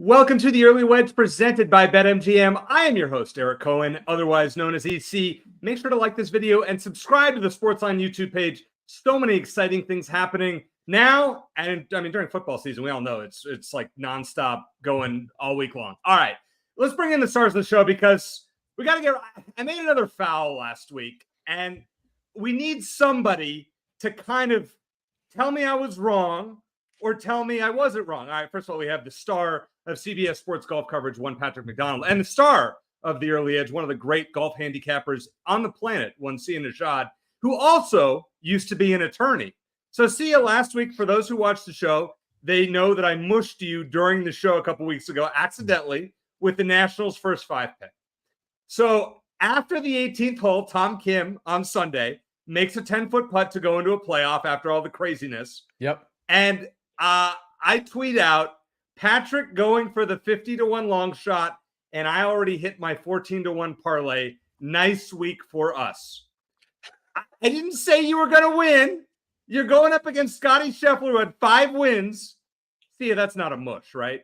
Welcome to the Early Wedge presented by BetMGM. I am your host, Eric Cohen, otherwise known as EC. Make sure to like this video and subscribe to the SportsLine YouTube page. So many exciting things happening now. And I mean, during football season, we all know it's like nonstop going all week long. All right, let's bring in the stars of the show because we got to get, I made another foul last week and we need somebody to kind of tell me I was wrong or tell me I wasn't wrong. All right, first of all, we have the star of CBS Sports Golf Coverage, one Patrick McDonald, and the star of the Early Edge, one of the great golf handicappers on the planet, one Sia Nejad, who also used to be an attorney. So Sia, last week, for those who watched the show, they know that I mushed you during the show a couple weeks ago, accidentally, with the Nationals' first 5 pick. So after the 18th hole, Tom Kim on Sunday makes a 10-foot putt to go into a playoff after all the craziness. Yep. And I tweet out, Patrick going for the 50-1 long shot, and I already hit my 14-1 parlay. Nice week for us. I didn't say you were going to win. You're going up against Scotty Scheffler, who had 5 wins. See, that's not a mush, right?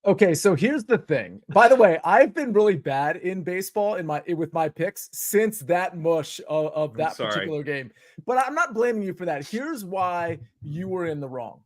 Okay, so here's the thing. By the way, I've been really bad in baseball with my picks since that mush of that particular game. But I'm not blaming you for that. Here's why you were in the wrong.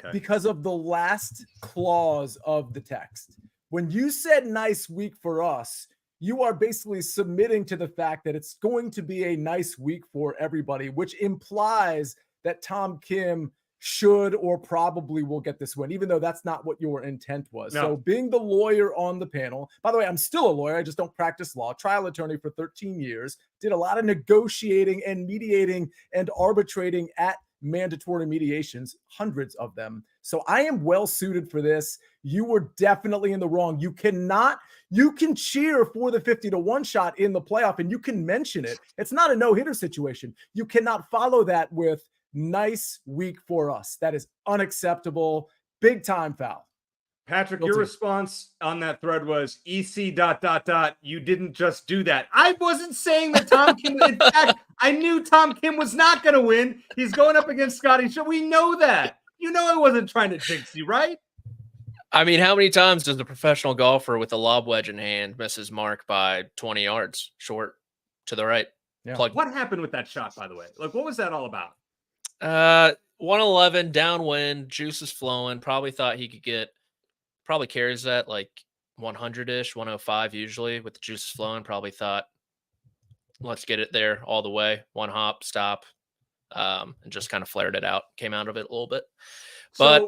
Okay. Because of the last clause of the text. When you said nice week for us, you are basically submitting to the fact that it's going to be a nice week for everybody, which implies that Tom Kim should or probably will get this win, even though that's not what your intent was. No. So being the lawyer on the panel, by the way, I'm still a lawyer. I just don't practice law. Trial attorney for 13 years, did a lot of negotiating and mediating and arbitrating at mandatory mediations, hundreds of them. So I am well suited for this. You were definitely in the wrong. You can cheer for the 50-1 shot in the playoff and you can mention it. It's not a no-hitter situation. You cannot follow that with nice week for us. That is unacceptable. Big time foul. Patrick, your response on that thread was EC ... You didn't just do that. I wasn't saying that Tom Kim. In fact, I knew Tom Kim was not going to win. He's going up against Scotty. So we know that. You know I wasn't trying to jinx you, right? I mean, how many times does a professional golfer with a lob wedge in hand miss his mark by 20 yards short to the right? Yeah. What happened with that shot, by the way? Like, what was that all about? 111 downwind, juice is flowing. Probably thought he could get. Probably carries that like 100-ish, 105 usually with the juices flowing. Probably thought, let's get it there all the way. One hop, stop, and just kind of flared it out. Came out of it a little bit. But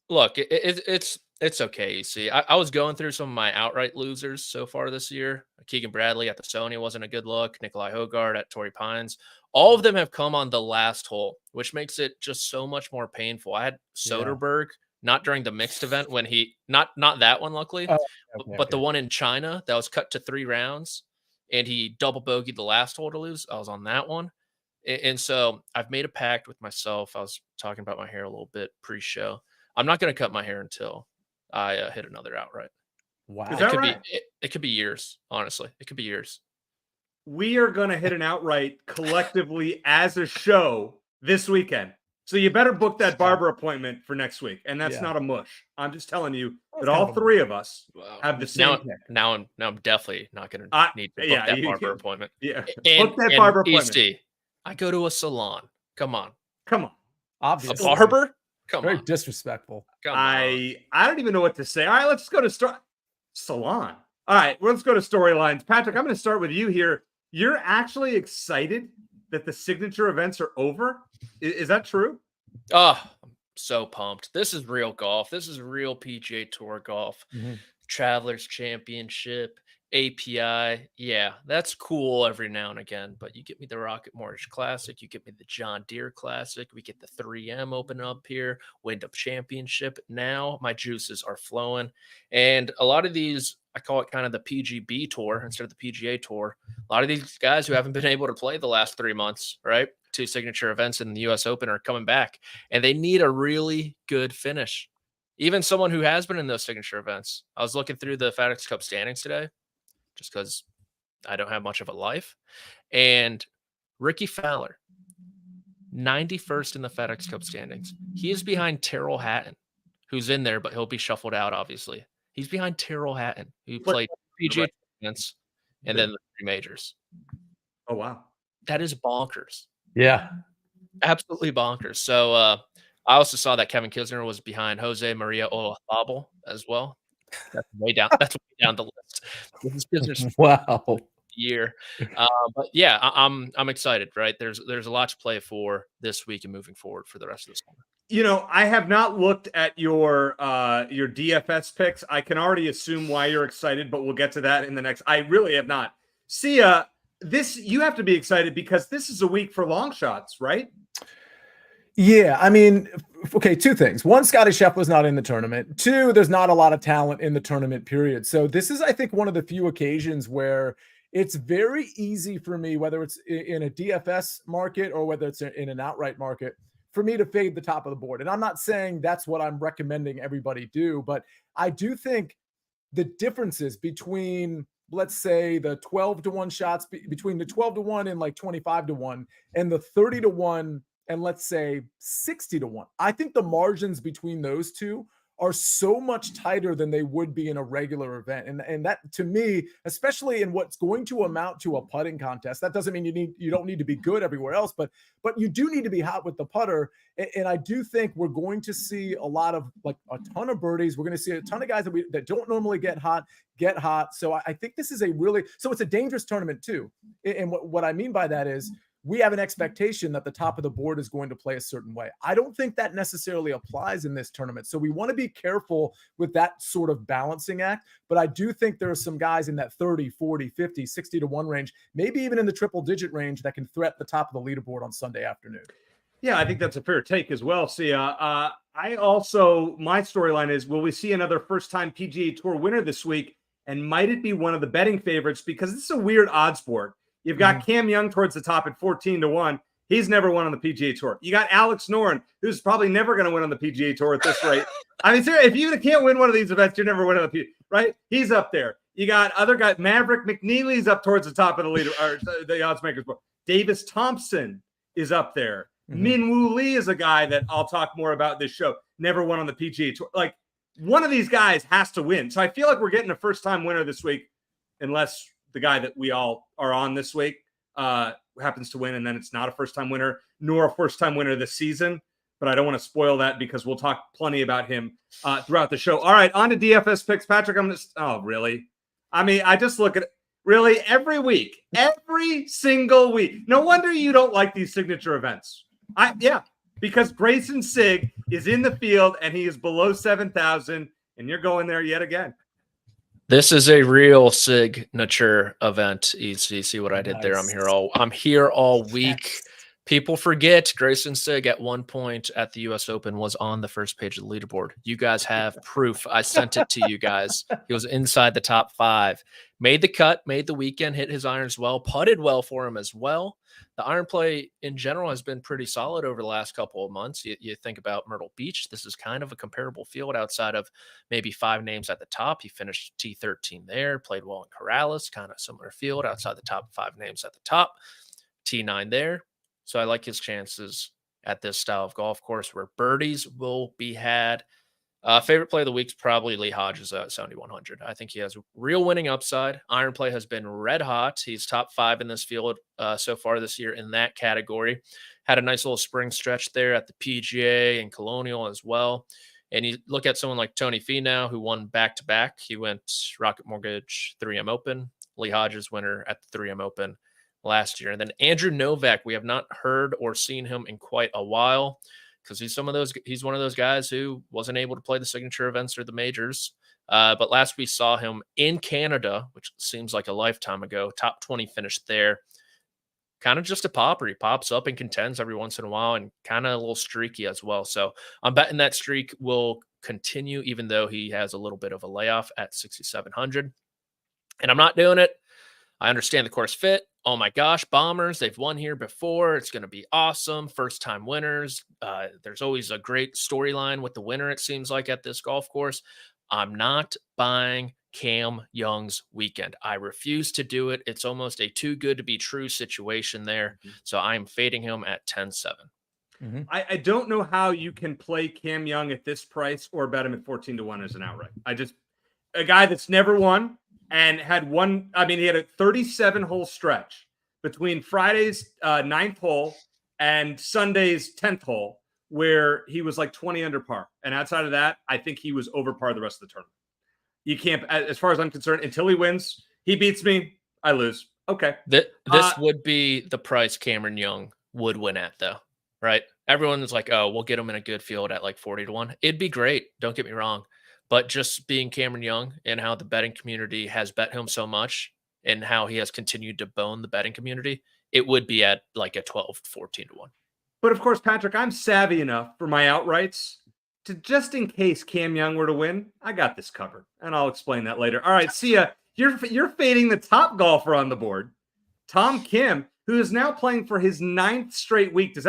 look, it's okay. You see, I was going through some of my outright losers so far this year. Keegan Bradley at the Sony wasn't a good look. Nikolai Hogard at Torrey Pines. All of them have come on the last hole, which makes it just so much more painful. I had Soderberg. Yeah. Not during the mixed event when he not that one, luckily, but the one in China that was cut to 3 rounds and he double bogeyed the last hole to lose. I was on that one. And so I've made a pact with myself. I was talking about my hair a little bit pre-show. I'm not going to cut my hair until I hit another outright. Wow. It could be years. Honestly, it could be years. We are going to hit an outright collectively as a show this weekend. So you better book that barber appointment for next week. And that's not a mush. I'm just telling you that all 3 of us have the same pick. Now I'm definitely not going to need to book that barber appointment. Yeah. Book that barber appointment. EC, I go to a salon. Come on. Obviously. A barber? Come on. Very disrespectful. I don't even know what to say. All right, let's go to salon. All right, let's go to storylines. Patrick, I'm going to start with you here. You're actually excited that the signature events are over? Is that true? Oh, I'm so pumped. This is real golf. This is real PGA Tour golf. Mm-hmm. Travelers Championship, API. Yeah, that's cool every now and again. But you get me the Rocket Mortgage Classic. You get me the John Deere Classic. We get the 3M open up here. Wyndham Championship. Now my juices are flowing. And a lot of these, I call it kind of the PGB Tour instead of the PGA Tour. A lot of these guys who haven't been able to play the last 3 months, right? 2 signature events in the U.S. Open are coming back, and they need a really good finish. Even someone who has been in those signature events. I was looking through the FedEx Cup standings today just because I don't have much of a life. And Ricky Fowler, 91st in the FedEx Cup standings. He is behind Terrell Hatton, who's in there, but he'll be shuffled out, obviously. He's behind Tyrrell Hatton, who played PGA tournaments and then the 3 majors. Oh, wow. That is bonkers. Yeah. Absolutely bonkers. So I also saw that Kevin Kisner was behind Jose Maria Olazabal as well. That's way down. That's way down the list. This is Kisner's Wow. year. But yeah, I'm excited, right? There's a lot to play for this week and moving forward for the rest of the summer. You know, I have not looked at your DFS picks. I can already assume why you're excited, but we'll get to that in the next. I really have not. Sia, you have to be excited because this is a week for long shots, right? Yeah, I mean, okay, 2 things. 1, Scottie Scheffler's not in the tournament. 2, there's not a lot of talent in the tournament, period. So this is, I think, one of the few occasions where it's very easy for me, whether it's in a DFS market or whether it's in an outright market, for me to fade the top of the board. And I'm not saying that's what I'm recommending everybody do, but I do think the differences between, let's say, the 12-1 shots, between the 12-1 and like 25-1 and the 30-1 and let's say 60-1. I think the margins between those two are so much tighter than they would be in a regular event. And that, to me, especially in what's going to amount to a putting contest, that doesn't mean you don't need to be good everywhere else, but you do need to be hot with the putter. And I do think we're going to see a lot of, like, a ton of birdies. We're going to see a ton of guys that don't normally get hot. So I think this is it's a dangerous tournament too. And what I mean by that is, we have an expectation that the top of the board is going to play a certain way. I don't think that necessarily applies in this tournament. So we want to be careful with that sort of balancing act. But I do think there are some guys in that 30, 40, 50, 60-1 range, maybe even in the triple digit range, that can threat the top of the leaderboard on Sunday afternoon. Yeah, I think that's a fair take as well, Sia. My storyline is, will we see another first-time PGA Tour winner this week? And might it be one of the betting favorites? Because this is a weird odd sport. You've got Cam Young towards the top at 14-1. He's never won on the PGA Tour. You got Alex Noren, who's probably never going to win on the PGA Tour at this rate. I mean, seriously, if you can't win one of these events, you're never winning on the PGA, right? He's up there. You got other guys. Maverick McNeely's up towards the top of the leader, or the odds makers book. Davis Thompson is up there. Min Woo Lee is a guy that I'll talk more about this show. Never won on the PGA Tour. Like, one of these guys has to win. So I feel like we're getting a first-time winner this week, unless the guy that we all are on this week happens to win, and then it's not a first-time winner, nor a first-time winner this season. But I don't want to spoil that because we'll talk plenty about him throughout the show. All right, on to DFS picks. Patrick, really? I mean, I just look at it. Really, every week, every single week. No wonder you don't like these signature events. Because Grayson Sigg is in the field, and he is below 7,000, and you're going there yet again. This is a real signature event. You see what I did there? I'm here all week. People forget Grayson Sigg at one point at the U.S. Open was on the first page of the leaderboard. You guys have proof. I sent it to you guys. He was inside the top 5. Made the cut, made the weekend, hit his irons well, putted well for him as well. The iron play in general has been pretty solid over the last couple of months. You think about Myrtle Beach. This is kind of a comparable field outside of maybe 5 names at the top. He finished T13 there, played well in Corrales, kind of similar field outside the top 5 names at the top. T9 there. So I like his chances at this style of golf course where birdies will be had. Favorite play of the week is probably Lee Hodges at 7,100. I think he has real winning upside. Iron play has been red hot. He's top 5 in this field so far this year in that category. Had a nice little spring stretch there at the PGA and Colonial as well. And you look at someone like Tony Finau, who won back-to-back. He went Rocket Mortgage 3M Open. Lee Hodges winner at the 3M Open last year. And then Andrew Novak, we have not heard or seen him in quite a while, because he's one of those guys who wasn't able to play the signature events or the majors. But last we saw him in Canada, which seems like a lifetime ago, top 20 finished there. Kind of just a popper. He pops up and contends every once in a while and kind of a little streaky as well. So I'm betting that streak will continue, even though he has a little bit of a layoff at 6,700. And I'm not doing it. I understand the course fit. Oh my gosh, Bombers, they've won here before. It's going to be awesome. First-time winners. There's always a great storyline with the winner, it seems like, at this golf course. I'm not buying Cam Young's weekend. I refuse to do it. It's almost a too good to be true situation there. So I'm fading him at 10-7. I don't know how you can play Cam Young at this price or bet him at 14-1 as an outright. A guy that's never won and had one. I mean, he had a 37-hole stretch between Friday's 9th hole and Sunday's 10th hole, where he was like 20 under par. And outside of that, I think he was over par the rest of the tournament. You can't, as far as I'm concerned, until he wins, he beats me, I lose. Okay. This would be the price Cameron Young would win at, though, right? Everyone's like, oh, we'll get him in a good field at like 40-1. It'd be great. Don't get me wrong. But just being Cameron Young and how the betting community has bet him so much and how he has continued to bone the betting community, it would be at like a 12, 14-1. But of course, Patrick, I'm savvy enough for my outrights to, just in case Cam Young were to win, I got this covered, and I'll explain that later. All right, Sia, you're fading the top golfer on the board, Tom Kim, who is now playing for his 9th straight week. Is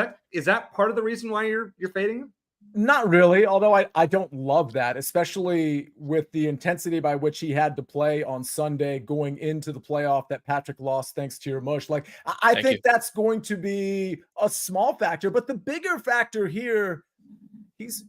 that part of the reason why you're fading him? Not really, although I don't love that, especially with the intensity by which he had to play on Sunday going into the playoff that Patrick lost thanks to your mush. Like, I think that's going to be a small factor, but the bigger factor here, it's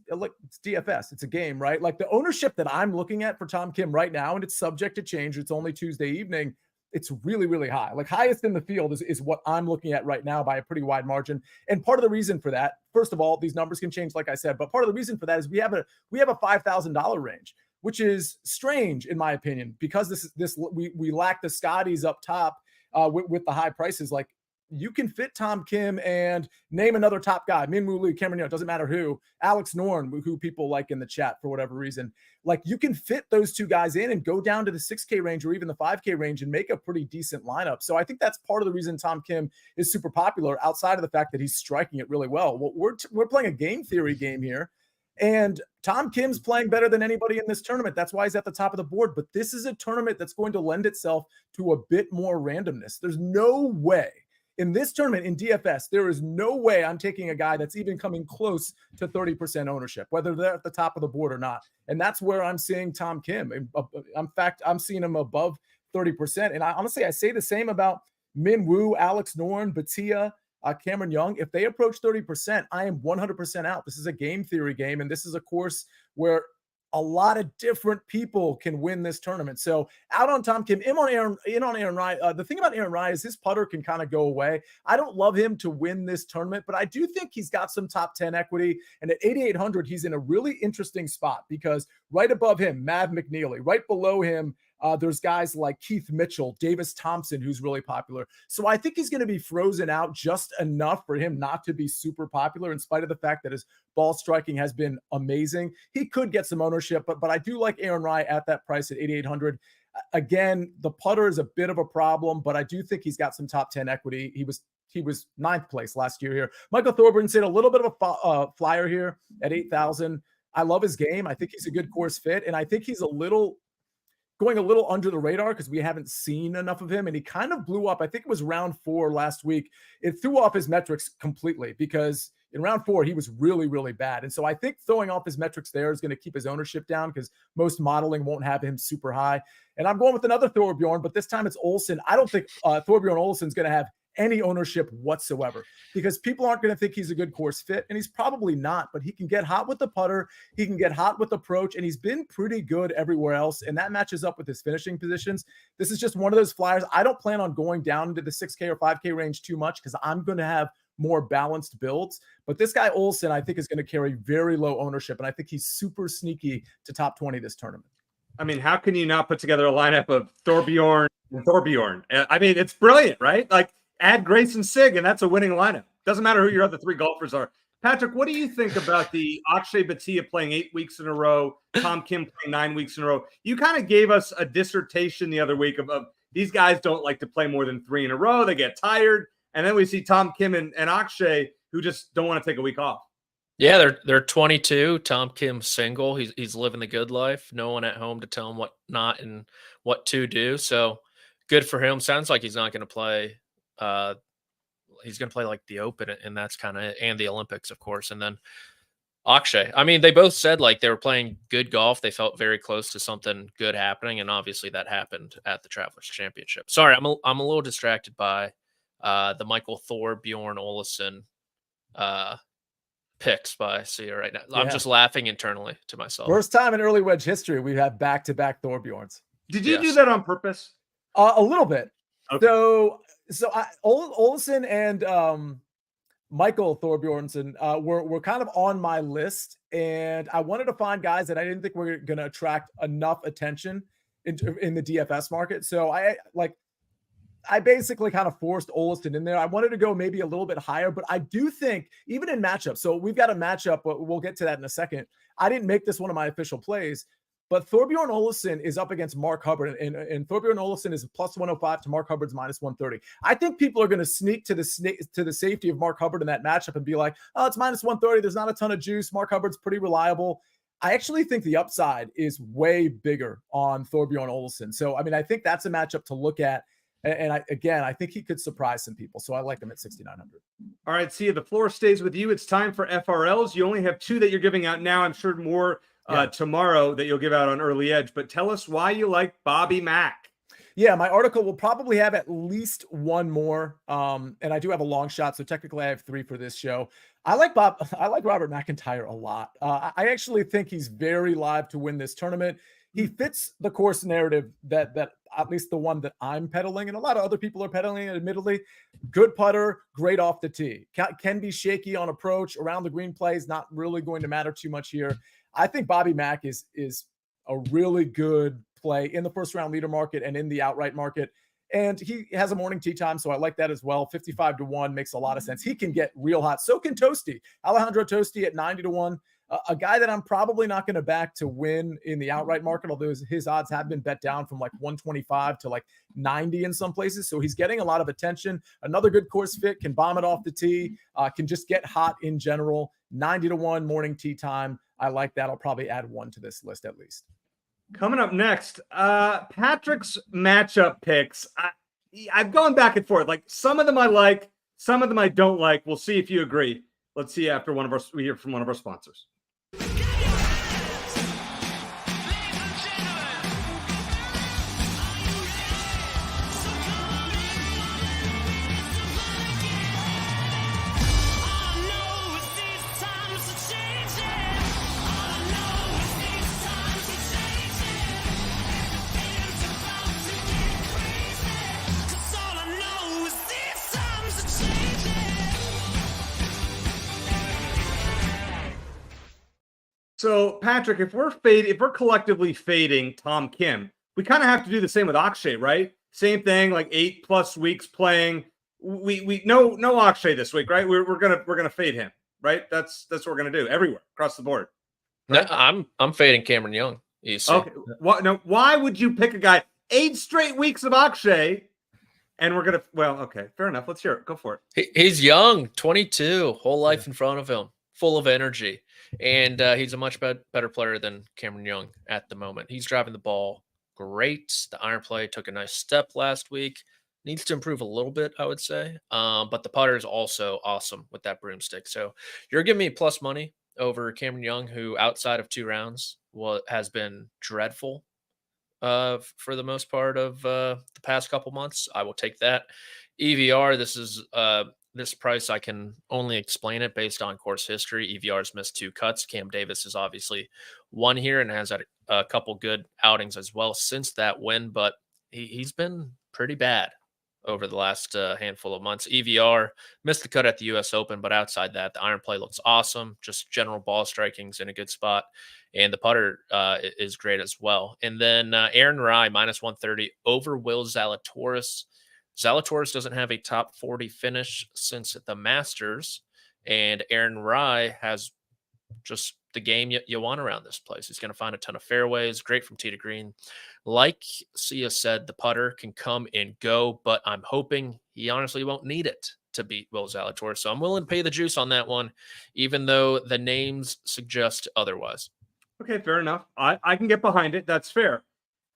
DFS. It's a game, right? Like, the ownership that I'm looking at for Tom Kim right now, and it's subject to change. It's only Tuesday evening. It's really, really high. Like, highest in the field is what I'm looking at right now by a pretty wide margin. And part of the reason for that, first of all, these numbers can change, like I said, but part of the reason for that is we have a $5,000 range, which is strange in my opinion, because we lack the Scotties up top with the high prices. Like, you can fit Tom Kim and name another top guy, Min Woo Lee, Cameron Young, doesn't matter who, Alex Noren, who people like in the chat for whatever reason. Like, you can fit those two guys in and go down to the 6K range or even the 5K range and make a pretty decent lineup. So I think that's part of the reason Tom Kim is super popular, outside of the fact that he's striking it really well. We're playing a game theory game here, and Tom Kim's playing better than anybody in this tournament. That's why he's at the top of the board. But this is a tournament that's going to lend itself to a bit more randomness. There's no way in this tournament, in DFS, there is no way I'm taking a guy that's even coming close to 30% ownership, whether they're at the top of the board or not. And that's where I'm seeing Tom Kim. In fact, I'm seeing him above 30%. And I say the same about Min Woo, Alex Noren, Batia, Cameron Young. If they approach 30%, I am 100% out. This is a game theory game, and this is a course where a lot of different people can win this tournament. So out on Tom Kim, in on Aaron Rai. The thing about Aaron Rai is his putter can kind of go away. I don't love him to win this tournament, but I do think he's got some top 10 equity. And at 8,800, he's in a really interesting spot because right above him, Mav McNeely, right below him, there's guys like Keith Mitchell, Davis Thompson, who's really popular. So I think he's going to be frozen out just enough for him not to be super popular, in spite of the fact that his ball striking has been amazing. He could get some ownership, but I do like Aaron Rai at that price at 8,800. Again, the putter is a bit of a problem, but I do think he's got some top 10 equity. He was 9th place last year here. Michael Thorburn said a little bit of a flyer here at 8,000. I love his game. I think he's a good course fit, and I think he's going a little under the radar because we haven't seen enough of him. And he kind of blew up. I think it was round 4 last week. It threw off his metrics completely because in round 4, he was really, really bad. And so I think throwing off his metrics there is going to keep his ownership down because most modeling won't have him super high. And I'm going with another Thorbjorn, but this time it's Olsen. I don't think Thorbjorn Olsen's going to have any ownership whatsoever because people aren't going to think he's a good course fit, and he's probably not, but he can get hot with the putter, he can get hot with approach, and he's been pretty good everywhere else, and that matches up with his finishing positions. This is just one of those flyers. I don't plan on going down into the 6K or 5K range too much because I'm going to have more balanced builds, but this guy Olsen I think is going to carry very low ownership, and I think he's super sneaky to top 20 this tournament. I mean, how can you not put together a lineup of Thorbjorn and Thorbjorn? I mean, it's brilliant, right? Like, add Grayson Sigg, and that's a winning lineup. Doesn't matter who your other 3 golfers are. Patrick, what do you think about the Akshay Bhatia playing 8 weeks in a row, Tom Kim playing 9 weeks in a row? You kind of gave us a dissertation the other week of these guys don't like to play more than 3 in a row. They get tired. And then we see Tom Kim and Akshay who just don't want to take a week off. Yeah, they're 22. Tom Kim single. He's living the good life. No one at home to tell him what not and what to do. So good for him. Sounds like he's not going to play. He's going to play like the Open, and that's kind of, and the Olympics, of course. And then Akshay. I mean, they both said like they were playing good golf. They felt very close to something good happening, and obviously that happened at the Travelers Championship. Sorry, I'm a little distracted by the Michael Thorbjorn Olesen picks by Sia right now. Yeah. I'm just laughing internally to myself. First time in early wedge history we have back-to-back Thorbjorns. Did you do that on purpose? A little bit. Okay. So Olsen and Michael Thorbjornsen were kind of on my list, and I wanted to find guys that I didn't think were going to attract enough attention in the DFS market. So I basically kind of forced Olsen in there. I wanted to go maybe a little bit higher, but I do think even in matchups, so we've got a matchup, but we'll get to that in a second. I didn't make this one of my official plays, but Thorbjorn Olesen is up against Mark Hubbard, and Thorbjorn Olesen is plus 105 to Mark Hubbard's minus 130. I think people are going to sneak to the safety of Mark Hubbard in that matchup and be like, oh, it's minus 130. There's not a ton of juice. Mark Hubbard's pretty reliable. I actually think the upside is way bigger on Thorbjorn Olesen. So, I mean, I think that's a matchup to look at. And I think he could surprise some people. So I like him at 6,900. All right, Sia, the floor stays with you. It's time for FRLs. You only have 2 that you're giving out now. I'm sure more tomorrow that you'll give out on Early Edge. But tell us why you like Bobby Mack. Yeah, my article will probably have at least one more. And I do have a long shot, so technically I have 3 for this show. I like Robert McIntyre a lot. I actually think he's very live to win this tournament. He fits the course narrative that at least the one that I'm peddling, and a lot of other people are peddling, admittedly. Good putter, great off the tee. Can be shaky on approach. Around the green play is not really going to matter too much here. I think Bobby Mack is a really good play in the first round leader market and in the outright market. And he has a morning tee time, so I like that as well. 55-1 makes a lot of sense. He can get real hot. So can Toasty. Alejandro Toasty at 90-1. A guy that I'm probably not going to back to win in the outright market, although his odds have been bet down from like 125 to like 90 in some places. So he's getting a lot of attention. Another good course fit, can bomb it off the tee, can just get hot in general. 90-1 morning tee time. I like that. I'll probably add 1 to this list at least. Coming up next, Patrick's matchup picks. I've gone back and forth. Like some of them I like, some of them I don't like. We'll see if you agree. Let's see after we hear from one of our sponsors. So, Patrick, if we're collectively fading Tom Kim, we kind of have to do the same with Akshay, right? Same thing, like 8+ weeks playing. We no Akshay this week, right? We're gonna fade him, right? That's what we're gonna do everywhere across the board. Right? No, I'm fading Cameron Young. Okay. Why would you pick a guy 8 straight weeks of Akshay? And we're gonna okay, fair enough. Let's hear it. Go for it. He's young, 22, whole life in front of him, full of energy. And he's a much better player than Cameron Young at the moment. He's driving the ball great. The iron play took a nice step last week. Needs to improve a little bit, I would say. But the putter is also awesome with that broomstick. So you're giving me plus money over Cameron Young, who outside of 2 rounds has been dreadful for the most part of the past couple months. I will take that. EVR, this is this price, I can only explain it based on course history. EVR's missed 2 cuts. Cam Davis is obviously one here and has had a couple good outings as well since that win, but he's been pretty bad over the last handful of months. EVR missed the cut at the U.S. Open, but outside that, the iron play looks awesome. Just general ball striking's in a good spot, and the putter is great as well. And then Aaron Rai, minus 130 over Will Zalatoris. Zalatoris doesn't have a top 40 finish since the Masters, and Aaron Rai has just the game you want around this place. He's going to find a ton of fairways, great from tee to green. Like Sia said, the putter can come and go, but I'm hoping he honestly won't need it to beat Will Zalatoris. So I'm willing to pay the juice on that one, even though the names suggest otherwise. Okay, fair enough. I can get behind it. That's fair.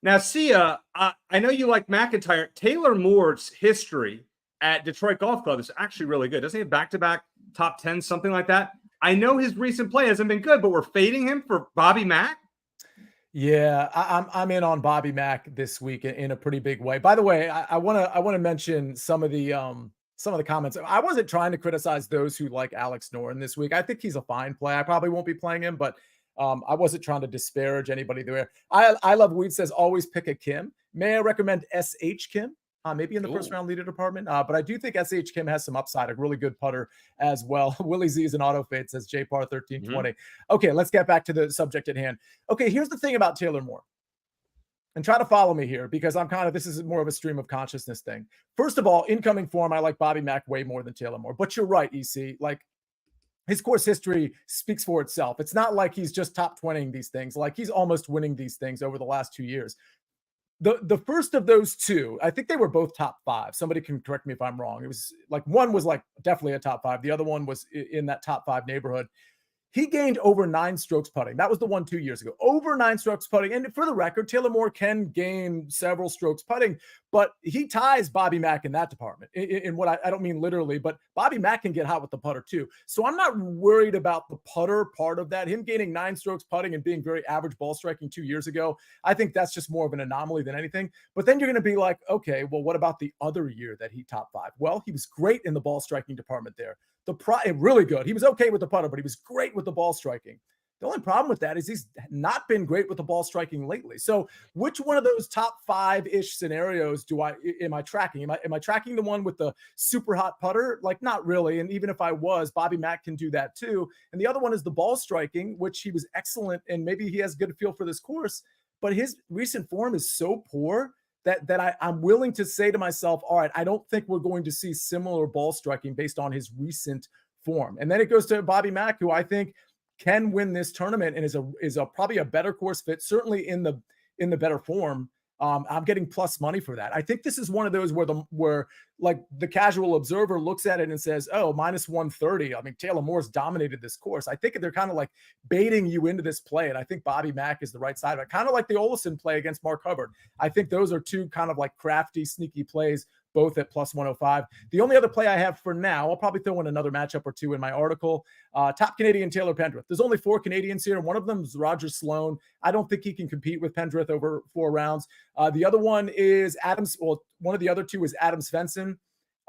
Now, Sia, I know you like McIntyre. Taylor Moore's history at Detroit Golf Club is actually really good. Doesn't he have back-to-back top 10, something like that? I know his recent play hasn't been good, but we're fading him for Bobby Mack? Yeah, I'm in on Bobby Mack this week in a pretty big way. By the way, I want to mention some of the some of the comments. I wasn't trying to criticize those who like Alex Noren this week. I think he's a fine play. I probably won't be playing him, but I wasn't trying to disparage anybody there. I love Weed says always pick a Kim. May I recommend SH Kim? Maybe in the first round leader department. But I do think SH Kim has some upside, a really good putter as well. Willie Z is an auto fade, says JPAR 1320. Okay, let's get back to the subject at hand. Okay, here's the thing about Taylor Moore. And try to follow me here because this is more of a stream of consciousness thing. First of all, incoming form, I like Bobby Mack way more than Taylor Moore. But you're right, EC. Like, his course history speaks for itself. It's not like he's just top 20ing these things. Like, he's almost winning these things over the last 2 years. The first of those two, I think they were both top 5. Somebody can correct me if I'm wrong. It was like one was like definitely a top 5. The other one was in that top 5 neighborhood. He gained over 9 strokes putting. That was the one 2 years ago. Over 9 strokes putting. And for the record, Taylor Moore can gain several strokes putting, but he ties Bobby Mack in that department. In what I don't mean literally, but Bobby Mack can get hot with the putter too. So I'm not worried about the putter part of that. Him gaining 9 strokes putting and being very average ball striking 2 years ago, I think that's just more of an anomaly than anything. But then you're going to be like, okay, well, what about the other year that he top 5? Well, he was great in the ball striking department there. Really good. He was okay with the putter, but he was great with the ball striking. The only problem with that is he's not been great with the ball striking lately. So which one of those top 5-ish scenarios am I tracking? Am I tracking the one with the super hot putter? Like, not really. And even if I was, Bobby Mack can do that too. And the other one is the ball striking, which he was excellent. And maybe he has good feel for this course, but his recent form is so poor that I'm willing to say to myself, all right, I don't think we're going to see similar ball striking based on his recent form. And then it goes to Bobby Mack, who I think can win this tournament and is probably a better course fit, certainly in the better form. I'm getting plus money for that. I think this is one of those where like the casual observer looks at it and says, oh, minus 130. I mean, Taylor Moore's dominated this course. I think they're kind of like baiting you into this play. And I think Bobby Mack is the right side of it. Kind of like the Olesen play against Mark Hubbard. I think those are two kind of like crafty, sneaky plays, both at plus 105. The only other play I have for now, I'll probably throw in another matchup or two in my article. Top Canadian Taylor Pendrith. There's only 4 Canadians here. One of them is Roger Sloan. I don't think he can compete with Pendrith over 4 rounds. The other one is Adams. Well, one of the other two is Adam Svensson.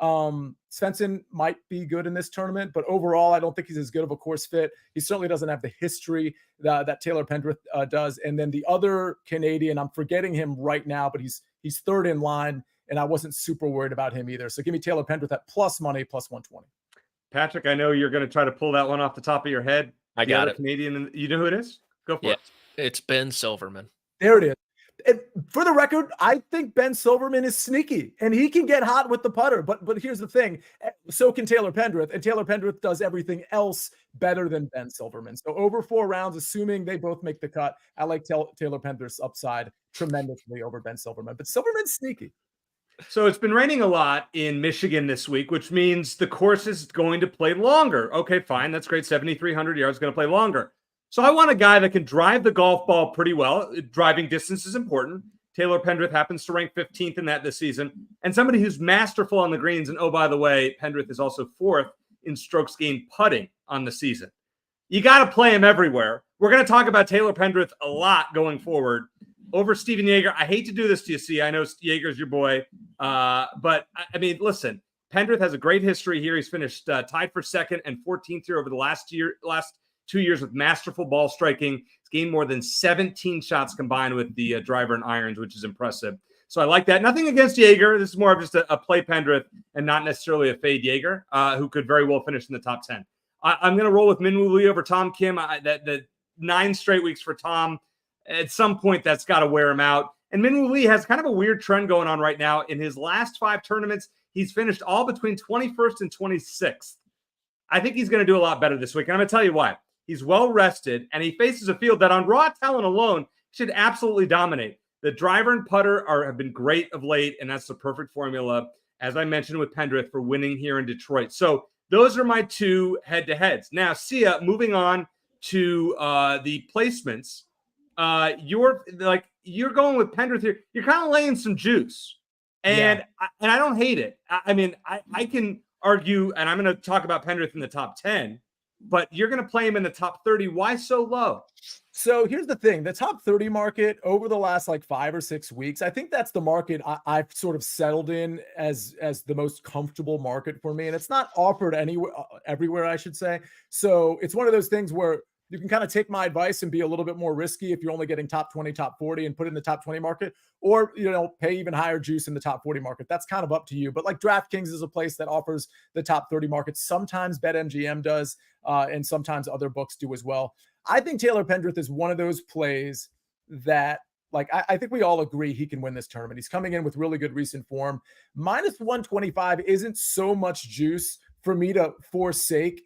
Svensson might be good in this tournament, but overall, I don't think he's as good of a course fit. He certainly doesn't have the history that Taylor Pendrith does. And then the other Canadian, I'm forgetting him right now, but he's third in line. And I wasn't super worried about him either. So give me Taylor Pendrith at plus money, plus 120. Patrick, I know you're going to try to pull that one off the top of your head. I got it. Canadian, you know who it is? Go for it. It's Ben Silverman. There it is. And for the record, I think Ben Silverman is sneaky and he can get hot with the putter. But here's the thing. So can Taylor Pendrith. And Taylor Pendrith does everything else better than Ben Silverman. So over 4 rounds, assuming they both make the cut, I like Taylor Pendrith's upside tremendously over Ben Silverman. But Silverman's sneaky. So it's been raining a lot in Michigan this week, which means the course is going to play longer. Okay, fine. That's great. 7,300 yards, going to play longer. So I want a guy that can drive the golf ball pretty well. Driving distance is important. Taylor Pendrith happens to rank 15th in that this season. And somebody who's masterful on the greens. And oh, by the way, Pendrith is also 4th in strokes gained putting on the season. You got to play him everywhere. We're going to talk about Taylor Pendrith a lot going forward. Over Stephen Jaeger. I hate to do this to you, see. I know Jaeger's your boy. But, I mean, listen, Pendrith has a great history here. He's finished tied for 2nd and 14th here over the last 2 years with masterful ball striking. He's gained more than 17 shots combined with the driver and irons, which is impressive. So I like that. Nothing against Jaeger. This is more of just a play Pendrith and not necessarily a fade Jaeger, who could very well finish in the top 10. I'm going to roll with Minwoo Lee over Tom Kim. The 9 straight weeks for Tom. At some point, that's got to wear him out. And Minwoo Lee has kind of a weird trend going on right now. In his last 5 tournaments, he's finished all between 21st and 26th. I think he's going to do a lot better this week. And I'm going to tell you why. He's well rested, and he faces a field that on raw talent alone should absolutely dominate. The driver and putter have been great of late, and that's the perfect formula, as I mentioned with Pendrith, for winning here in Detroit. So those are my 2 head-to-heads. Now, Sia, moving on to the placements. You're going with Pendrith here. You're kind of laying some juice, and I don't hate it. I mean, I can argue, and I'm going to talk about Pendrith in the top 10, but you're going to play him in the top 30. Why so low? So here's the thing, the top 30 market over the last like 5 or 6 weeks, I think that's the market I've sort of settled in as the most comfortable market for me. And it's not offered anywhere, everywhere, I should say. So it's one of those things where you can kind of take my advice and be a little bit more risky if you're only getting top 20, top 40 and put it in the top 20 market, or, pay even higher juice in the top 40 market. That's kind of up to you. But like DraftKings is a place that offers the top 30 markets. Sometimes BetMGM does, and sometimes other books do as well. I think Taylor Pendrith is one of those plays that, like, I think we all agree he can win this tournament. He's coming in with really good recent form. Minus 125 isn't so much juice for me to forsake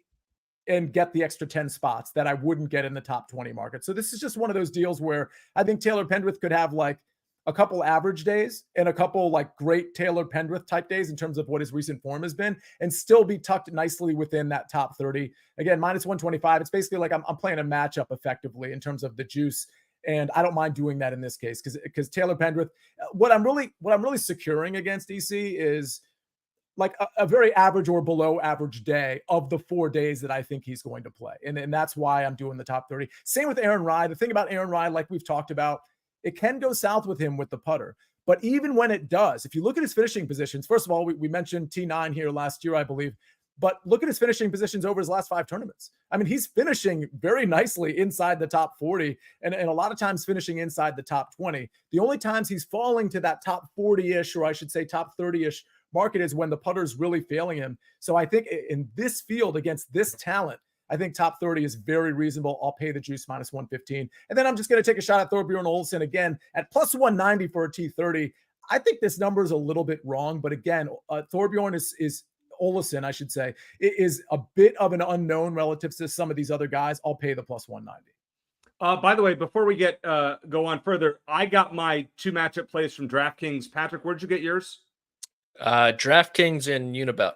and get the extra 10 spots that I wouldn't get in the top 20 market. So this is just one of those deals where I think Taylor Pendrith could have like a couple average days and a couple like great Taylor Pendrith type days in terms of what his recent form has been, and still be tucked nicely within that top 30. Again, minus 125. It's basically like I'm playing a matchup effectively in terms of the juice. And I don't mind doing that in this case because Taylor Pendrith, what I'm really securing against EC is like a very average or below average day of the 4 days that I think he's going to play. And that's why I'm doing the top 30. Same with Aaron Rai. The thing about Aaron Rai, like we've talked about, it can go south with him with the putter. But even when it does, if you look at his finishing positions, first of all, we mentioned T9 here last year, I believe, but look at his finishing positions over his last 5 tournaments. I mean, he's finishing very nicely inside the top 40 and a lot of times finishing inside the top 20. The only times he's falling to that top 40-ish, or I should say top 30-ish market, is when the putter's really failing him. So I think in this field against this talent, I think top 30 is very reasonable. I'll pay the juice minus 115. And then I'm just going to take a shot at Thorbjorn Olesen again at plus 190 for a T30. I think this number is a little bit wrong, but again, Thorbjorn is Olesen, I should say, is a bit of an unknown relative to some of these other guys. I'll pay the plus 190. By the way, before we go on further, I got my 2 matchup plays from DraftKings. Patrick, where'd you get yours? DraftKings and Unibet.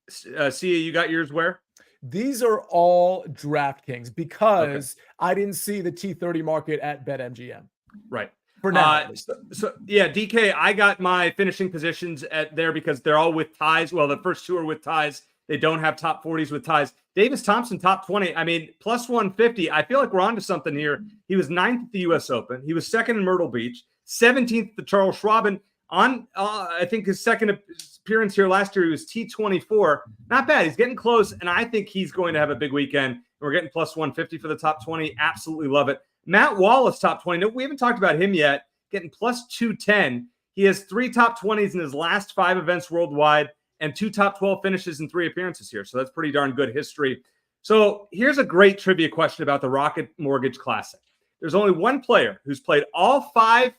Sia, you got yours where? These are all DraftKings because I didn't see the T30 market at BetMGM. Right. For now. So yeah, DK, I got my finishing positions at there because they're all with ties. Well, the first 2 are with ties. They don't have top 40s with ties. Davis Thompson, top 20. I mean, plus 150. I feel like we're onto something here. He was 9th at the U.S. Open. He was 2nd in Myrtle Beach, 17th at the Charles Schwab. And on, I think his second appearance here last year, he was T24. Not bad. He's getting close, and I think he's going to have a big weekend. We're getting plus 150 for the top 20. Absolutely love it. Matt Wallace, top 20. No, we haven't talked about him yet. Getting plus 210. He has 3 top 20s in his last 5 events worldwide and 2 top 12 finishes in 3 appearances here. So that's pretty darn good history. So here's a great trivia question about the Rocket Mortgage Classic. There's only one player who's played all 5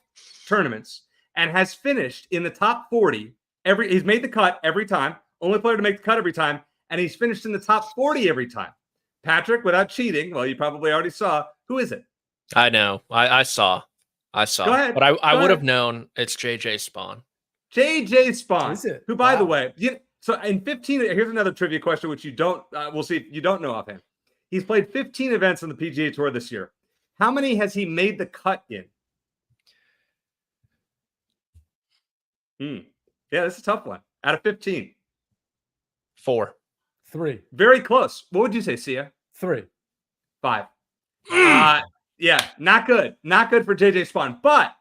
tournaments and has finished in the top 40. He's made the cut every time. Only player to make the cut every time. And he's finished in the top 40 every time. Patrick, without cheating, well, you probably already saw. Who is it? I know. I saw. Go ahead. But I would have known it's JJ Spawn. JJ Spawn. Is it? Who, by the way, so in 15, here's another trivia question, which you don't, we'll see if you don't know offhand. He's played 15 events on the PGA Tour this year. How many has he made the cut in? Yeah, this is a tough one. Out of 15. 4. 3. Very close. What would you say, Sia? 3. 5. Yeah, not good. Not good for JJ Spawn. But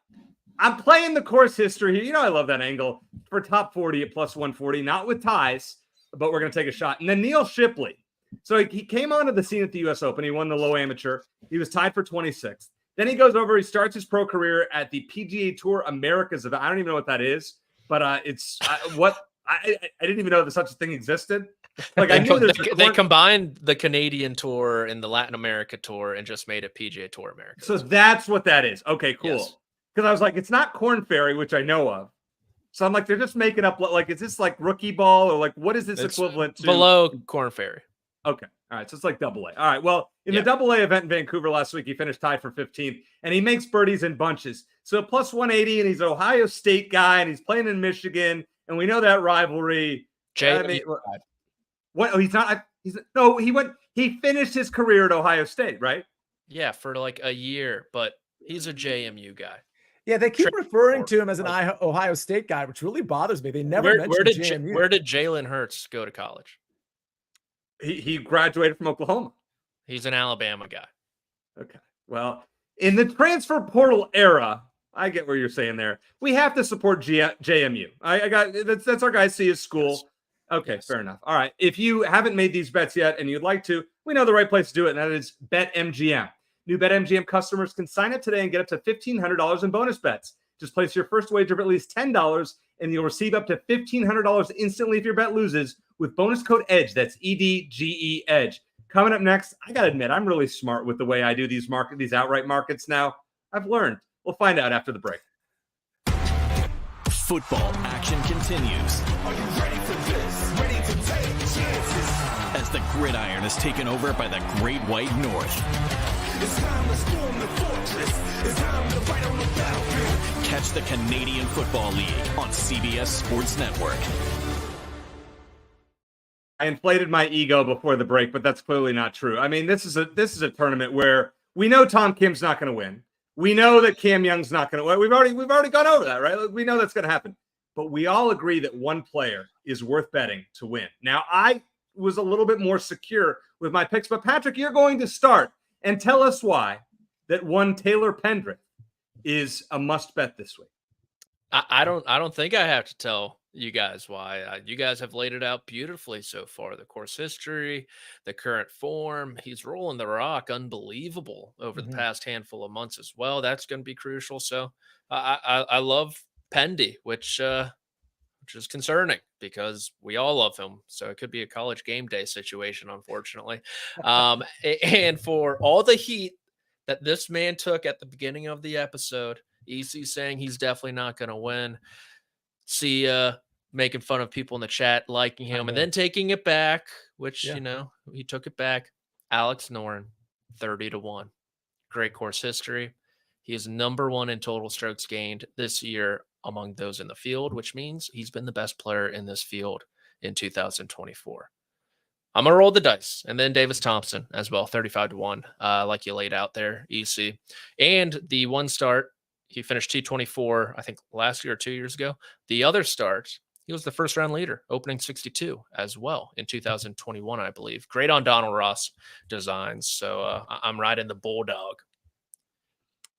I'm playing the course history here. You know I love that angle for top 40 at plus 140. Not with ties, but we're going to take a shot. And then Neil Shipley. So he came onto the scene at the U.S. Open. He won the low amateur. He was tied for 26th. Then he goes over. He starts his pro career at the PGA Tour Americas event. I don't even know what that is. But it's what I didn't even know that such a thing existed. Like I knew they combined the Canadian Tour and the Latin America Tour and just made it PGA Tour America. So that's what that is. Okay, cool. Yes. Because I was like, it's not Corn Ferry, which I know of. So I'm like, they're just making up. Like, is this like rookie ball or like what is this equivalent to? Below Corn Ferry. Okay. All right. So it's like double A. All right. Well, in the double A event in Vancouver last week, he finished tied for 15th and he makes birdies in bunches. So plus 180 and he's an Ohio State guy and he's playing in Michigan. And we know that rivalry. What? Oh, he's not. He finished his career at Ohio State, right? Yeah. For like a year, but he's a JMU guy. Yeah. They keep referring to him as an Ohio State guy, which really bothers me. They never mentioned JMU. Where did Jalen Hurts go to college? He graduated from Oklahoma. He's an Alabama guy. Okay. Well, in the transfer portal era, I get what you're saying there. We have to support JMU. I got that's our guy Sia's school. Okay, fair enough. All right. If you haven't made these bets yet and you'd like to, we know the right place to do it, and that is BetMGM. New BetMGM customers can sign up today and get up to $1,500 in bonus bets. Just place your first wager of at least $10, and you'll receive up to $1,500 instantly if your bet loses with bonus code EDGE. That's EDGE EDGE. Coming up next, I got to admit, I'm really smart with the way I do these outright markets now. I've learned. We'll find out after the break. Football action continues. Are you ready for this? Ready to take chances? As the gridiron is taken over by the Great White North. It's time to storm the fortress. It's time to fight on the battlefield. Catch the Canadian Football League on CBS Sports Network. I inflated my ego before the break, but that's clearly not true. I mean, this is a tournament where we know Tom Kim's not going to win. We know that Cam Young's not going to win. We've already gone over that, right? We know that's going to happen. But we all agree that one player is worth betting to win. Now, I was a little bit more secure with my picks, but Patrick, you're going to start and tell us why that one Taylor Pendrith is a must bet this week. I don't think I have to tell you guys why. You guys have laid it out beautifully so far. The course history, the current form. He's rolling the rock unbelievable over the past handful of months as well. That's going to be crucial. So I love Pendy, which is concerning because we all love him. So it could be a college game day situation, unfortunately. And for all the heat that this man took at the beginning of the episode, EC saying he's definitely not going to win. Sia making fun of people in the chat, liking him, and then taking it back, which, he took it back. Alex Noren, 30-1. Great course history. He is number one in total strokes gained this year among those in the field, which means he's been the best player in this field in 2024. I'm going to roll the dice. And then Davis Thompson as well, 35-1, like you laid out there, EC. And the one start, he finished T24, I think last year or 2 years ago. The other start, he was the first round leader, opening 62 as well in 2021, I believe. Great on Donald Ross designs. So I'm riding the Bulldog.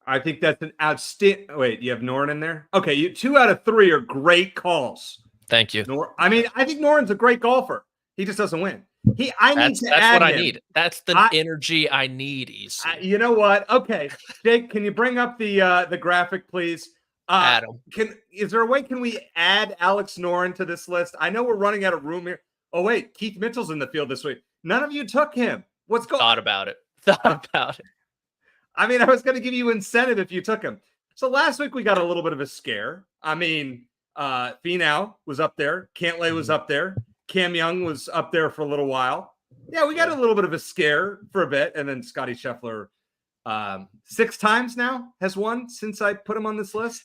I think that's an outstanding. Wait, you have Noren in there? Okay, 2 out of 3 are great calls. Thank you. I think Noren's a great golfer. He just doesn't win. That's what I need. That's the energy I need, EC. You know what? Okay, Jake, can you bring up the graphic, please? Adam, is there a way can we add Alex Noren to this list? I know we're running out of room here. Oh wait, Keith Mitchell's in the field this week. None of you took him. What's going? Thought about it. I mean, I was going to give you incentive if you took him. So last week we got a little bit of a scare. I mean, Finau was up there. Cantlay was up there. Cam Young was up there for a little while. Yeah, we got a little bit of a scare for a bit. And then Scotty Scheffler 6 times now has won since I put him on this list.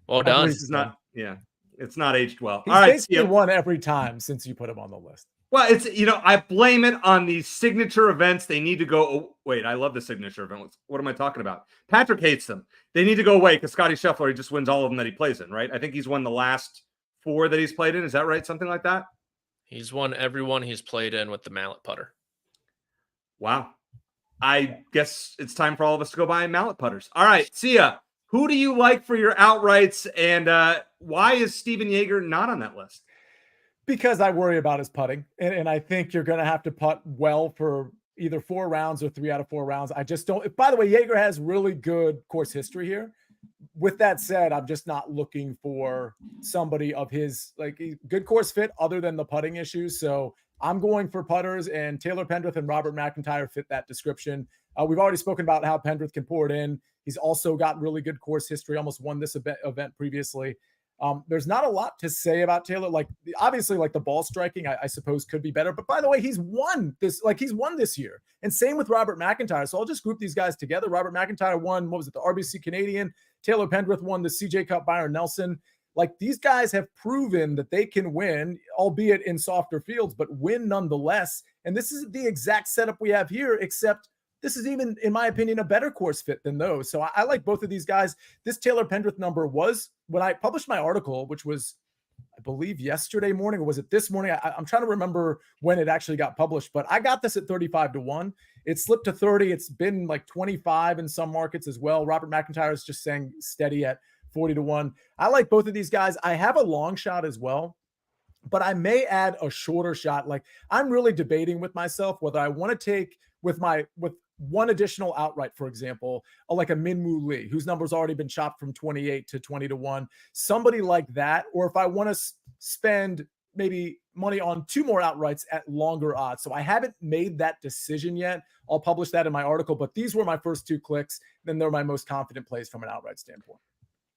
Well done. It's not aged well. He's basically won every time since you put him on the list. Well, it's, I blame it on these signature events. They need to go. Oh, wait, I love the signature events. What am I talking about? Patrick hates them. They need to go away because Scotty Scheffler, he just wins all of them that he plays in, right? I think he's won the last 4 that he's played in. Is that right? Something like that? He's won every one he's played in with the mallet putter. Wow. I guess it's time for all of us to go buy mallet putters. All right, Sia, who do you like for your outrights, and why is Steven Jaeger not on that list? Because I worry about his putting, and I think you're going to have to putt well for either 4 rounds or 3 out of 4 rounds. I just don't. By the way, Jaeger has really good course history here. With that said, I'm just not looking for somebody of his good course fit other than the putting issues. So I'm going for putters, and Taylor Pendrith and Robert McIntyre fit that description. We've already spoken about how Pendrith can pour it in. He's also got really good course history, almost won this event previously. There's not a lot to say about Taylor. Obviously, the ball striking, I suppose, could be better. But by the way, he's won this year. And same with Robert McIntyre. So I'll just group these guys together. Robert McIntyre won, the RBC Canadian. Taylor Pendrith won the CJ Cup Byron Nelson. These guys have proven that they can win, albeit in softer fields, but win nonetheless. And this is the exact setup we have here, except this is even, in my opinion, a better course fit than those. So I like both of these guys. This Taylor Pendrith number was, when I published my article, which was I believe yesterday morning, or was it this morning? I'm trying to remember when it actually got published, but I got this at 35-1. It slipped to 30. It's been like 25 in some markets as well. Robert McIntyre is just saying steady at 40-1. I like both of these guys. I have a long shot as well, but I may add a shorter shot. Like, I'm really debating with myself whether I want to take with one additional outright, for example, like a Min-Woo Lee, whose number's already been chopped from 28 to 20-1, somebody like that, or if I want to spend maybe money on 2 more outrights at longer odds. So I haven't made that decision yet. I'll publish that in my article, but these were my first 2 clicks. Then they're my most confident plays from an outright standpoint.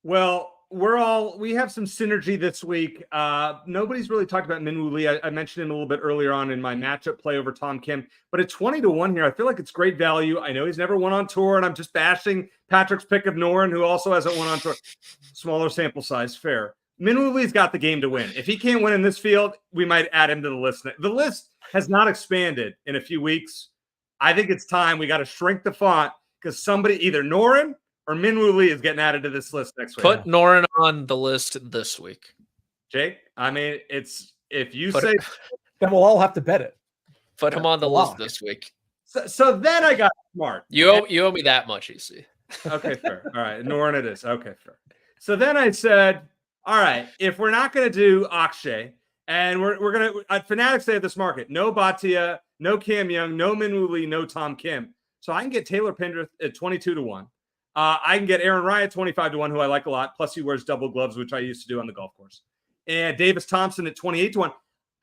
Well, we have some synergy this week. Nobody's really talked about Min-Woo Lee. I mentioned him a little bit earlier on in my matchup play over Tom Kim, but at 20-1 here, I feel like it's great value. I know he's never won on tour, and I'm just bashing Patrick's pick of Noren, who also hasn't won on tour. Smaller sample size, fair. Min-Woo Lee's got the game to win. If he can't win in this field, we might add him to the list. The list has not expanded in a few weeks. I think it's time we got to shrink the font because somebody, either Noren or Min-Woo Lee, is getting added to this list next week. Put Noren on the list this week. Jake, I mean, it's if you say then we'll all have to bet it. Put him on the list this week. So then I got smart. You owe me that much, EC. Okay, fair. All right, Noren it is. Okay, fair. So then I said, all right, if we're not going to do Akshay, and we're going to Fanatics say at this market, no Bhatia, no Cam Young, no Min-Woo Lee, no Tom Kim. So I can get Taylor Pendrith at 22-1. I can get Aaron Rai at 25-1, who I like a lot. Plus, he wears double gloves, which I used to do on the golf course. And Davis Thompson at 28-1.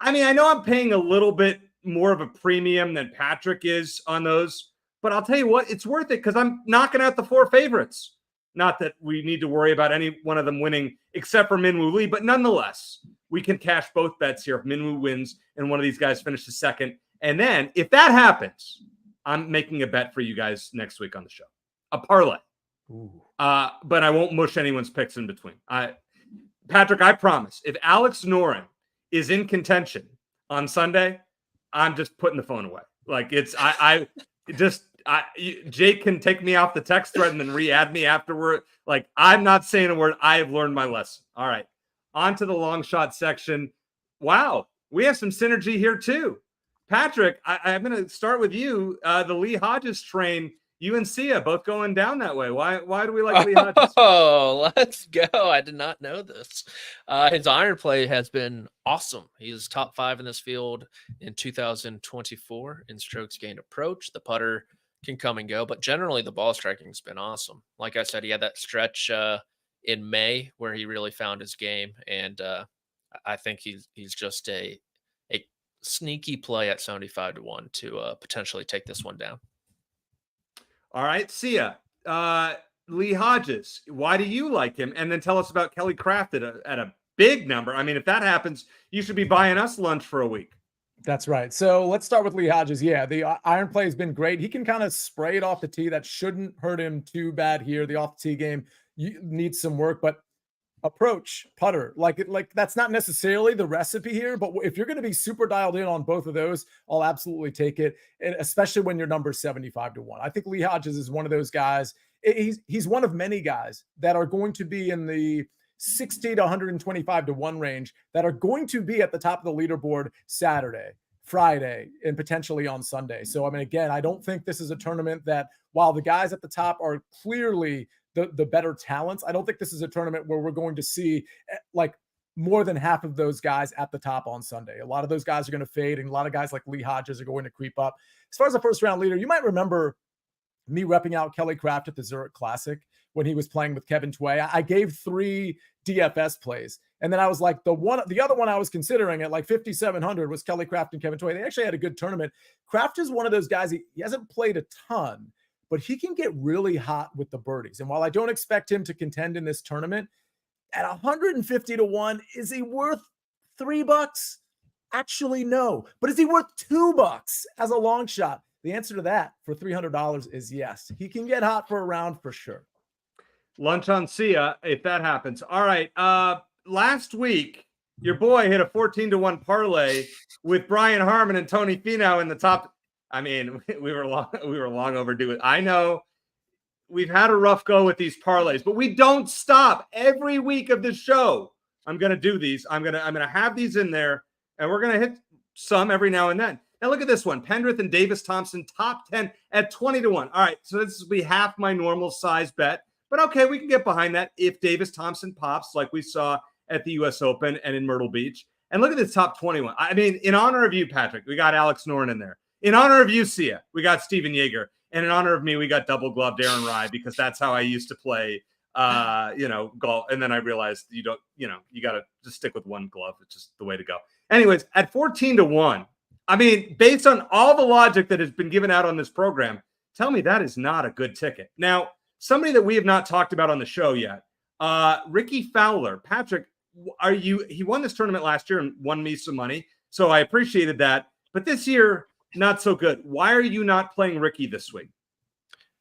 I mean, I know I'm paying a little bit more of a premium than Patrick is on those, but I'll tell you what, it's worth it because I'm knocking out the 4 favorites. Not that we need to worry about any one of them winning except for Min-Woo Lee, but nonetheless, we can cash both bets here if Min-Woo wins and one of these guys finishes second. And then if that happens, I'm making a bet for you guys next week on the show. A parlay. But I won't mush anyone's picks in between. Patrick, I promise, if Alex Noren is in contention on Sunday, I'm just putting the phone away. Like Jake can take me off the text thread and then re-add me afterward. Like, I'm not saying a word. I have learned my lesson. All right. On to the long shot section. Wow. We have some synergy here too. Patrick, I'm going to start with you. The Lee Hodges train, you and Sia both going down that way. Why do we like Lee Hodges? Oh, let's go. I did not know this. His iron play has been awesome. He's top 5 in this field in 2024 in strokes gained approach. The putter can come and go, but generally the ball striking has been awesome. Like I said, he had that stretch in May where he really found his game, and I think he's just a sneaky play at 75-1 to potentially take this one down. All right, Sia, Lee Hodges, why do you like him? And then tell us about Kelly Kraft at a big number. I mean, if that happens, you should be buying us lunch for a week. That's right. So let's start with Lee Hodges. Yeah, the iron play has been great. He can kind of spray it off the tee. That shouldn't hurt him too bad here. The off the tee game needs some work, but approach, putter, like that's not necessarily the recipe here. But if you're going to be super dialed in on both of those, I'll absolutely take it, and especially when your number is 75-1. I think Lee Hodges is one of those guys. He's one of many guys that are going to be in the 60 to 125-1 range that are going to be at the top of the leaderboard Saturday, Friday, and potentially on Sunday. So, I mean, again, I don't think this is a tournament that, while the guys at the top are clearly the better talents, I don't think this is a tournament where we're going to see like more than half of those guys at the top on Sunday. A lot of those guys are going to fade, and a lot of guys like Lee Hodges are going to creep up. As far as the first round leader, you might remember me repping out Kelly Kraft at the Zurich Classic when he was playing with Kevin Tway. I gave 3 DFS plays, and then I was like, the other one I was considering at like 5,700 was Kelly Kraft and Kevin Tway. They actually had a good tournament. Kraft is one of those guys, he hasn't played a ton, but he can get really hot with the birdies. And while I don't expect him to contend in this tournament, at 150-1, is he worth $3? Actually, no. But is he worth $2 as a long shot? The answer to that for $300 is yes. He can get hot for a round for sure. Lunch on Sia, if that happens. All right. Last week, your boy hit a 14-1 parlay with Brian Harmon and Tony Finau in the top. I mean, we were long overdue. I know we've had a rough go with these parlays, but we don't stop every week of this show. I'm going to do these. I'm going to have these in there, and we're going to hit some every now and then. Now look at this one. Pendrith and Davis Thompson, top 10 at 20-1. All right, so this will be half my normal size bet. But okay, we can get behind that if Davis Thompson pops like we saw at the U.S. Open and in Myrtle Beach. And look at this top 21. I mean, in honor of you, Patrick, we got Alex Noren in there. In honor of you, Sia, we got Steven Yeager. And in honor of me, we got double-gloved Aaron Rye because that's how I used to play, golf. And then I realized you got to just stick with one glove. It's just the way to go. Anyways, at 14-1, I mean, based on all the logic that has been given out on this program, tell me that is not a good ticket. Now, somebody that we have not talked about on the show yet, Ricky Fowler. Patrick, he won this tournament last year and won me some money, so I appreciated that. But this year, not so good. Why are you not playing Ricky this week?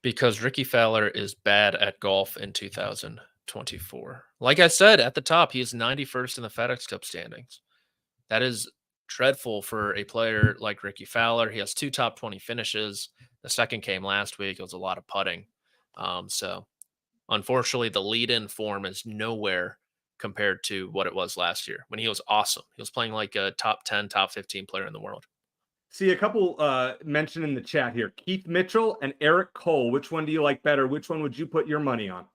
Because Ricky Fowler is bad at golf in 2024. Like I said at the top, he is 91st in the FedEx Cup standings. That is dreadful for a player like Ricky Fowler. He has 2 top 20 finishes. The second came last week. It was a lot of putting. So unfortunately, the lead-in form is nowhere compared to what it was last year when he was awesome. He was playing like a top 10, top 15 player in the world. See a couple mentioned in the chat here. Keith Mitchell and Eric Cole. Which one do you like better? Which one would you put your money on?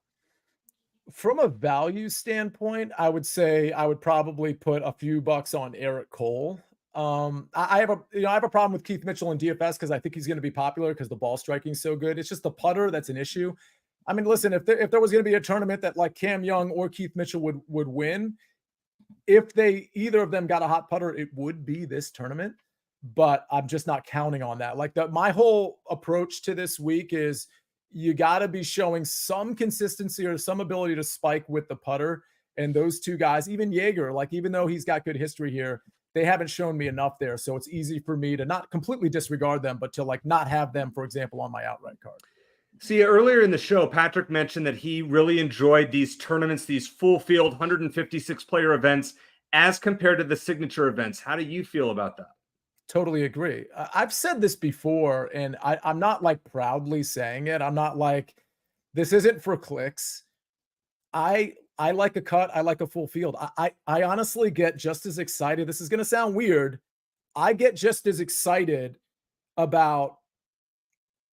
From a value standpoint, I would say I would probably put a few bucks on Eric Cole. I have a problem with Keith Mitchell in DFS because I think he's going to be popular because the ball striking is so good. It's just the putter that's an issue. I mean, listen, if there was going to be a tournament that like Cam Young or Keith Mitchell would win, if either of them got a hot putter, it would be this tournament. But I'm just not counting on that. Like my whole approach to this week is you got to be showing some consistency or some ability to spike with the putter. And those two guys, even Yeager, like even though he's got good history here, they haven't shown me enough there. So it's easy for me to not completely disregard them, but to like not have them, for example, on my outright card. See, earlier in the show, Patrick mentioned that he really enjoyed these tournaments, these full field 156 player events as compared to the signature events. How do you feel about that? Totally agree. I've said this before, and I'm not like proudly saying it. I'm not like, this isn't for clicks. I like a cut. I like a full field. I honestly get just as excited. This is going to sound weird. I get just as excited about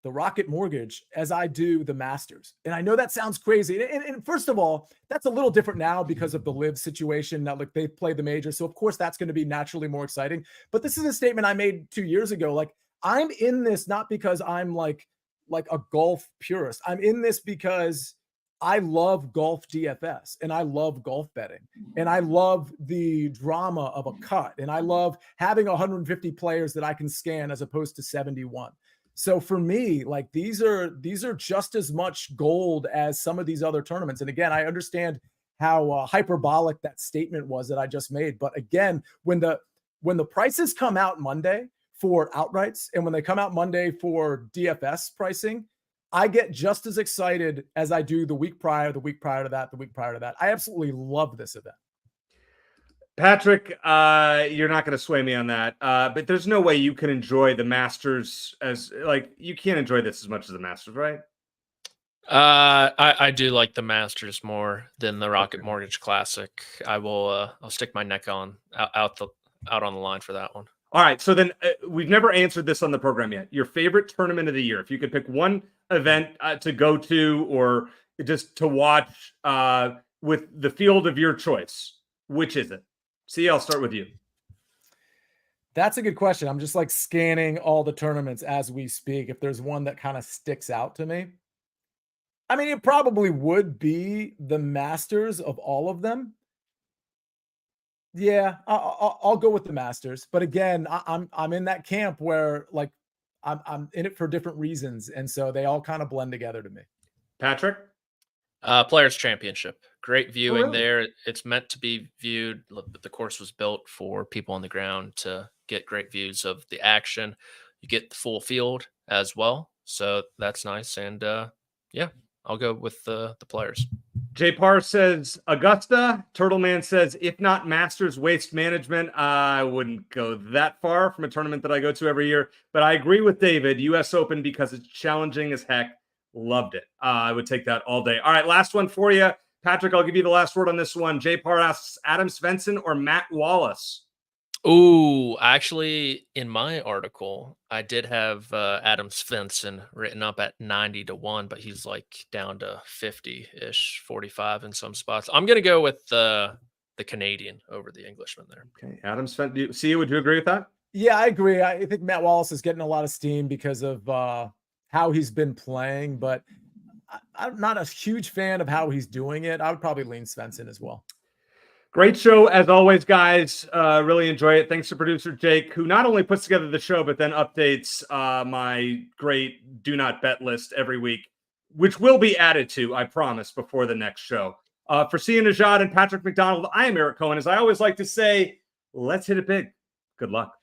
the Rocket Mortgage as I do the Masters. And I know that sounds crazy. And first of all, that's a little different now because of the live situation. Now, like they've played the major. So of course that's going to be naturally more exciting. But this is a statement I made 2 years ago. Like I'm in this, not because I'm like a golf purist. I'm in this because I love golf DFS and I love golf betting and I love the drama of a cut. And I love having 150 players that I can scan as opposed to 71. So for me, like these are just as much gold as some of these other tournaments. And again, I understand how hyperbolic that statement was that I just made. But again, when the prices come out Monday for outrights and when they come out Monday for DFS pricing, I get just as excited as I do the week prior to that, the week prior to that. I absolutely love this event. Patrick, you're not going to sway me on that, but there's no way you can enjoy the Masters you can't enjoy this as much as the Masters, right? I do like the Masters more than the Rocket Mortgage Classic. I'll stick my neck out on the line for that one. All right, so then we've never answered this on the program yet. Your favorite tournament of the year, if you could pick one event to go to or just to watch with the field of your choice, which is it? See, I'll start with you. That's a good question. I'm just like scanning all the tournaments as we speak. If there's one that kind of sticks out to me, I mean, it probably would be the Masters of all of them. Yeah, I'll go with the Masters. But again, I'm in that camp where like I'm in it for different reasons, and so they all kind of blend together to me. Patrick? Players Championship. Great viewing really? there. It's meant to be viewed. The course was built for people on the ground to get great views of the action. You get the full field as well. So that's nice. And yeah, I'll go with the Players. Jay Parr says Augusta. Turtleman says, if not Masters, Waste Management. I wouldn't go that far from a tournament that I go to every year. But I agree with David. U.S. Open because it's challenging as heck. Loved it. I would take that all day. All right, last one for you. Patrick, I'll give you the last word on this one. Jay Parr asks, Adam Svensson or Matt Wallace? Ooh, actually, in my article, I did have Adam Svensson written up at 90-1, but he's like down to 50-ish, 45 in some spots. I'm going to go with the Canadian over the Englishman there. Okay, Adam Svensson. Sia, would you agree with that? Yeah, I agree. I think Matt Wallace is getting a lot of steam because of how he's been playing, but I'm not a huge fan of how he's doing it. I would probably lean Svensson as well. Great show, as always, guys. Really enjoy it. Thanks to producer Jake, who not only puts together the show, but then updates my great do not bet list every week, which will be added to, I promise, before the next show. For Sia Nejad and Patrick McDonald, I am Eric Cohen. As I always like to say, let's hit it big. Good luck.